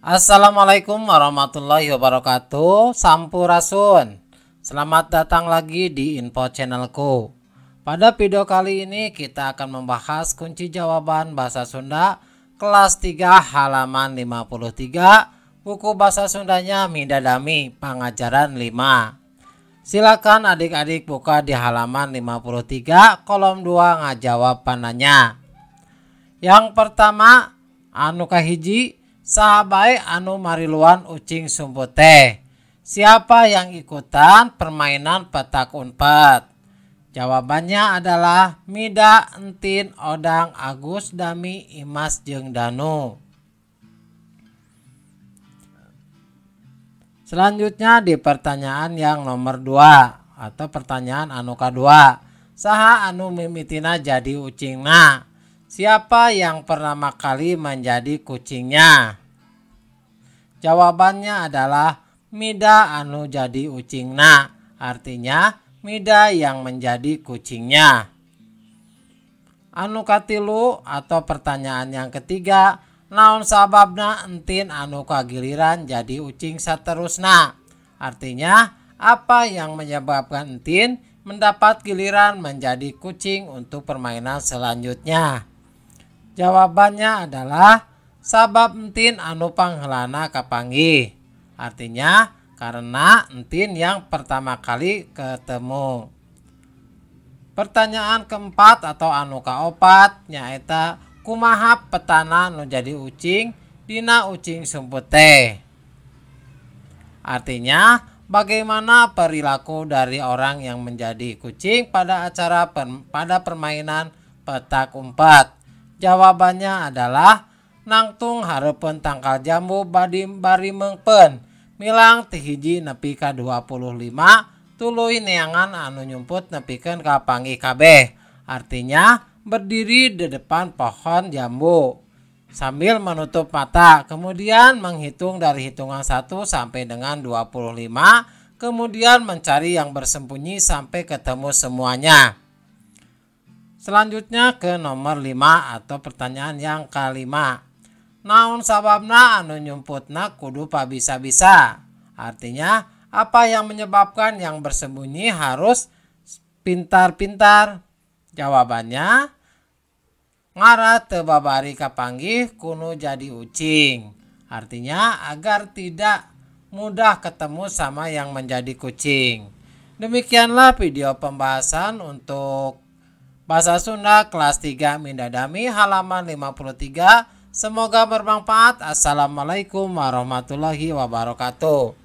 Assalamualaikum warahmatullahi wabarakatuh. Sampurasun. Selamat datang lagi di info channelku. Pada video kali ini kita akan membahas kunci jawaban bahasa Sunda kelas 3 halaman 53, buku bahasa Sundanya Midadami pengajaran 5. Silakan adik-adik buka di halaman 53 kolom 2 ngajawab pananya. Yang pertama, anu kahiji, sahabai anu mariluan ucing sumput teh. Siapa yang ikutan permainan petak umpet? Jawabannya adalah Mida, Entin, Odang, Agus, Dami, Imas, jeung Danu. Selanjutnya di pertanyaan yang nomor 2 atau pertanyaan anu kedua, saha anu mimitina jadi ucingna? Siapa yang pertama kali menjadi kucingnya? Jawabannya adalah Mida anu jadi ucingna. Artinya Mida yang menjadi kucingnya. Anu katilu atau pertanyaan yang ketiga, naon sababna entin anu kagiliran jadi ucing saterusna? Artinya apa yang menyebabkan entin mendapat giliran menjadi kucing untuk permainan selanjutnya? Jawabannya adalah sabab entin anu pangheulana kapanggih. Artinya karena entin yang pertama kali ketemu. Pertanyaan keempat atau anu kaopat nyaeta kumaha petana nu jadi ucing dina ucing sumput teh. Artinya bagaimana perilaku dari orang yang menjadi kucing pada pada permainan petak umpet? Jawabannya adalah nangtung hareupeun tangkal jambu bari meungpeun milang ti hiji nepi ka 25 tuluy neangan anu nyumput nepikeun ka panggih kabeh. Artinya berdiri di depan pohon jambu sambil menutup mata, kemudian menghitung dari hitungan 1 sampai dengan 25, kemudian mencari yang bersembunyi sampai ketemu semuanya. Selanjutnya ke nomor 5 atau pertanyaan yang kelima. Naon sababna anu nyumputna kudu pabisa-bisa? Artinya apa yang menyebabkan yang bersembunyi harus pintar-pintar? Jawabannya ngara teu babari kapanggih kudu jadi ucing. Artinya agar tidak mudah ketemu sama yang menjadi kucing. Demikianlah video pembahasan untuk Bahasa Sunda kelas 3 Midadami halaman 53. Semoga bermanfaat. Assalamualaikum warahmatullahi wabarakatuh.